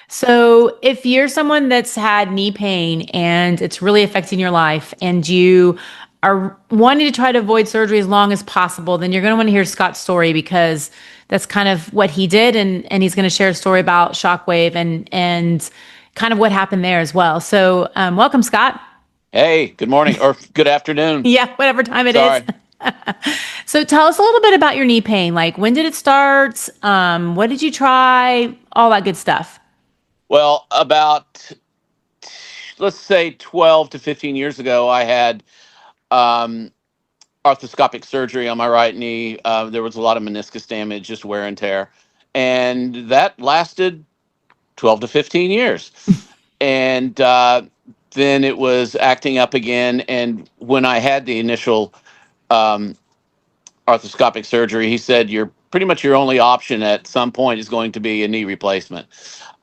So, if you're someone that's had knee pain and it's really affecting your life and you are wanting to try to avoid surgery as long as possible, then you're going to want to hear Scott's story because that's kind of what he did. And he's going to share a story about Shockwave and kind of what happened there as well. So, welcome, Scott. Hey, good morning or good afternoon. Yeah, whatever time it is. Sorry. So, tell us a little bit about your knee pain. Like, when did it start? What did you try? All that good stuff. Well, about, let's say 12 to 15 years ago, I had um, arthroscopic surgery on my right knee. There was a lot of meniscus damage, just wear and tear. And that lasted 12 to 15 years. And then it was acting up again. And when I had the initial um, arthroscopic surgery, he said, you're pretty much your only option at some point is going to be a knee replacement.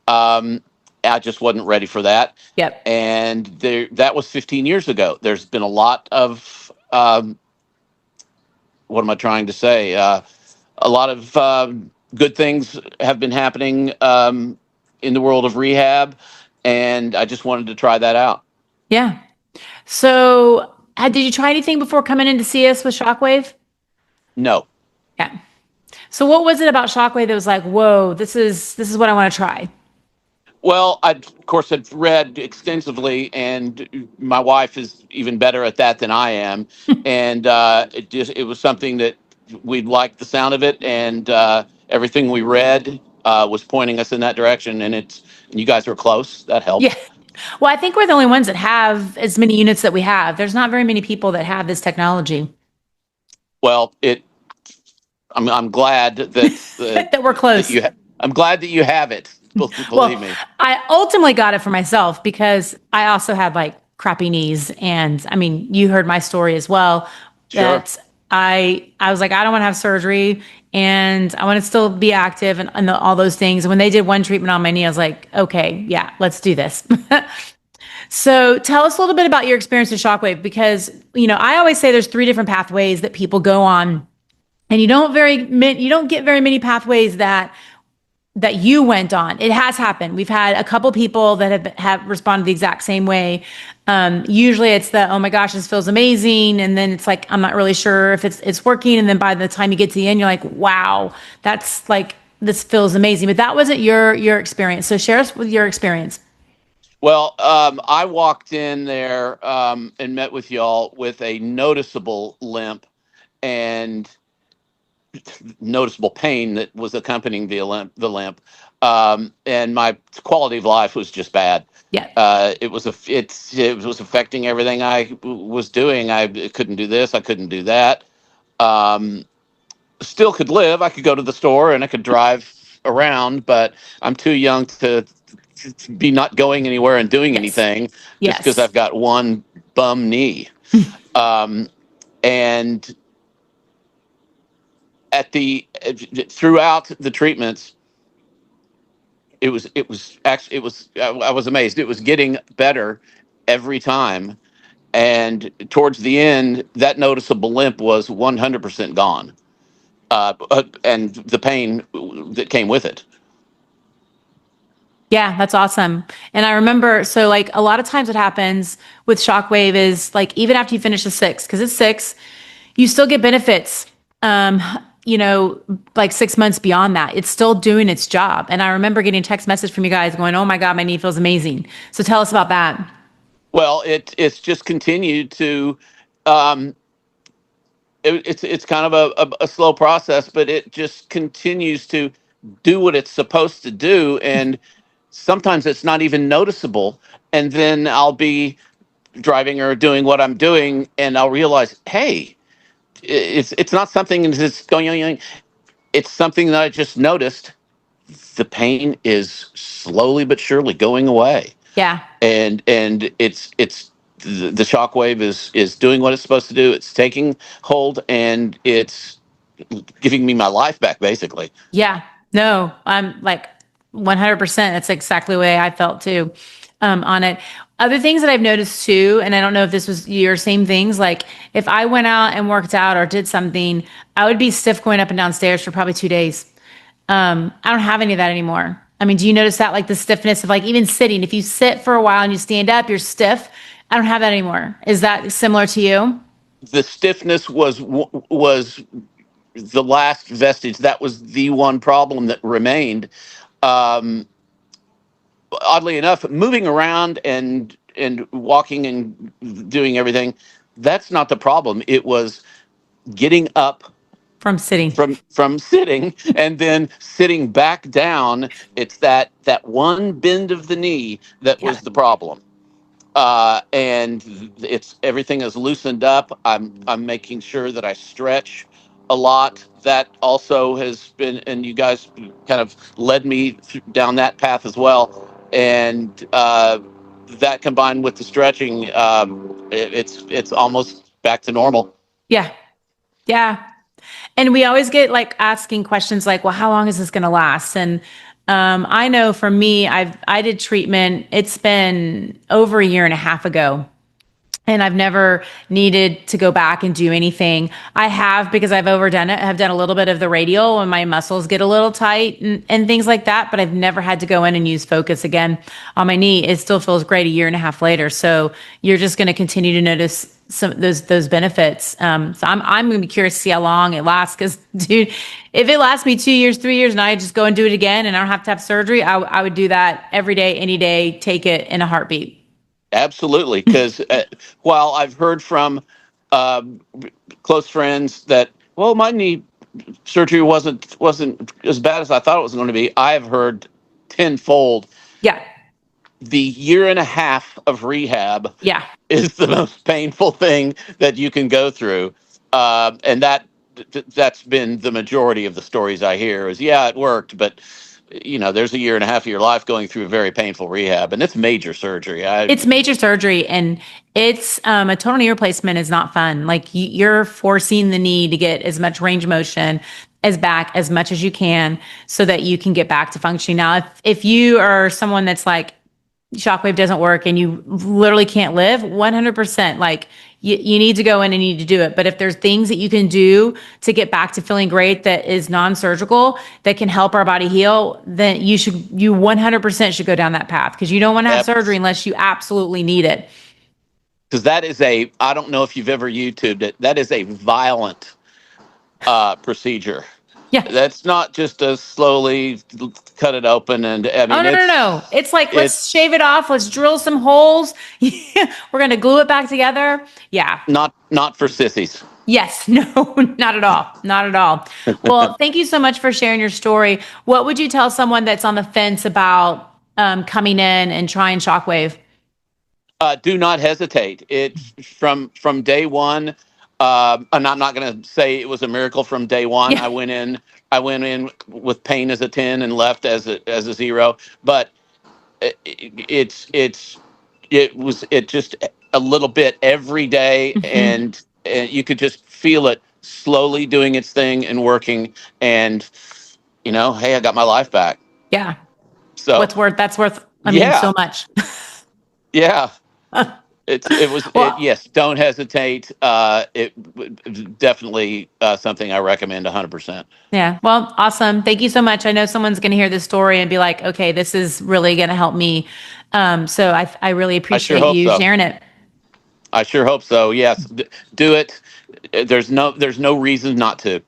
Um, I just wasn't ready for that. Yep. And that was 15 years ago. There's been a lot of, what am I trying to say? A lot of good things have been happening in the world of rehab. And I just wanted to try that out. Yeah. So, did you try anything before coming in to see us with Shockwave? No. Yeah. So, what was it about Shockwave that was like, whoa, this is what I want to try? Well, I, of course, had read extensively, and my wife is even better at that than I am. And it was something that we liked the sound of it, and everything we read was pointing us in that direction. And you guys were close. That Yeah. helped. Well, I think we're the only ones that have as many units that we have. There's not very many people that have this technology. Well, I'm glad that That we're that close. I'm glad that you have it. Well, Believe me. I ultimately got it for myself because I also had like crappy knees, and I mean, you heard my story as well. Sure. That I was like, I don't want to have surgery, and I want to still be active and all those things. And when they did one treatment on my knee, I was like, okay, yeah, let's do this. So tell us a little bit about your experience with Shockwave because I always say there's three different pathways that people go on, and you don't get very many pathways that you went on. It has happened. We've had a couple people that have responded the exact same way. Usually it's the, oh my gosh, this feels amazing. And then it's like, I'm not really sure if it's working. And then by the time you get to the end, you're like, wow, that's like, this feels amazing. But that wasn't your experience. So share us with your experience. Well, I walked in there and met with y'all with a noticeable limp and noticeable pain that was accompanying the limp, and my quality of life was just bad. Yeah. It was affecting everything I was doing. I couldn't do this. I couldn't do that. Um, Still could live. I could go to the store and I could drive around, but I'm too young to be not going anywhere and doing Yes. anything just because Yes. I've got one bum knee. Um, and at the throughout the treatments, I was amazed. It was getting better every time, and towards the end, that noticeable limp was 100% gone, and the pain that came with it. Yeah, that's awesome. And I remember, so like a lot of times what happens with Shockwave is like even after you finish the six, because it's six, you still get benefits. Um, like 6 months beyond that, it's still doing its job. And I remember getting a text message from you guys going, "Oh my God, my knee feels amazing." So tell us about that. Well, it's just continued to. Um, it's kind of a slow process, but it just continues to do what it's supposed to do, and sometimes it's not even noticeable. And then I'll be driving or doing what I'm doing, and I'll realize, hey, it's not something that's going. It's something that I just noticed. The pain is slowly but surely going away, Yeah. and it's the shockwave is doing what it's supposed to do. It's taking hold, and it's giving me my life back, basically. Yeah. No, I'm like, 100%. That's exactly the way I felt too, on it. Other things that I've noticed too, and I don't know if this was your same things, like if I went out and worked out or did something, I would be stiff going up and down stairs for probably 2 days. I don't have any of that anymore. I mean, do you notice that, like the stiffness of like even sitting? If you sit for a while and you stand up, you're stiff. I don't have that anymore. Is that similar to you? The stiffness was the last vestige. That was the one problem that remained. Um, Oddly enough, moving around and walking and doing everything, that's not the problem. It was getting up From sitting. from sitting and then sitting back down. It's that one bend of the knee that Yeah. was the problem. And it's everything is loosened up. I'm making sure that I stretch a lot. That also has been, and you guys kind of led me down that path as well. And that combined with the stretching, it's almost back to normal. Yeah. Yeah. And we always get like asking questions like, well, how long is this going to last? And I know for me, I did treatment. It's been over a year and a half ago. And I've never needed to go back and do anything. I have because I've overdone it. I've done a little bit of the radial when my muscles get a little tight and things like that, but I've never had to go in and use focus again on my knee. It still feels great a year and a half later. So you're just going to continue to notice some those benefits. So I'm going to be curious to see how long it lasts. Because, dude, if it lasts me 2 years, 3 years, and I just go and do it again, and I don't have to have surgery, I would do that every day, any day. Take it in a heartbeat. Absolutely, because while I've heard from uh, close friends that, well, my knee surgery wasn't as bad as I thought it was going to be, I have heard tenfold Yeah, the year and a half of rehab yeah. is the most painful thing that you can go through, and that's been the majority of the stories I hear. Is yeah, it worked, but there's a year and a half of your life going through a very painful rehab, and it's major surgery. It's major surgery, and it's a total knee replacement is not fun. Like you're forcing the knee to get as much range of motion as back as much as you can so that you can get back to functioning. Now, if you are someone that's like Shockwave doesn't work and you literally can't live, 100%, like you need to go in and you need to do it. But if there's things that you can do to get back to feeling great that is non-surgical that can help our body heal, then you 100% should go down that path, because you don't want to have surgery unless you absolutely need it. Because I don't know if you've ever YouTubed it, that is a violent procedure. Yeah. That's not just a slowly cut it open, and I Oh, mean no, no, no. It's like, let's it's shave it off. Let's drill some holes. We're going to glue it back together. Yeah. not for sissies. Yes. No, not at all. Not at all. Well, thank you so much for sharing your story. What would you tell someone that's on the fence about coming in and trying Shockwave? Do not hesitate. It's from day one. And I'm not going to say it was a miracle from day one. Yeah. I went in with pain as a 10 and left as a 0. But it just a little bit every day, Mhm. and you could just feel it slowly doing its thing and working. And hey, I got my life back. Yeah. So That's worth, I mean, yeah, so much. yeah. Well, Yes, don't hesitate. It definitely something I recommend 100%. yeah. Well, awesome. Thank you so much. I know someone's going to hear this story and be like, okay, this is really going to help me. So I really I sure appreciate hope you so. sharing it. I sure hope so. Yes, do it. There's no reason not to.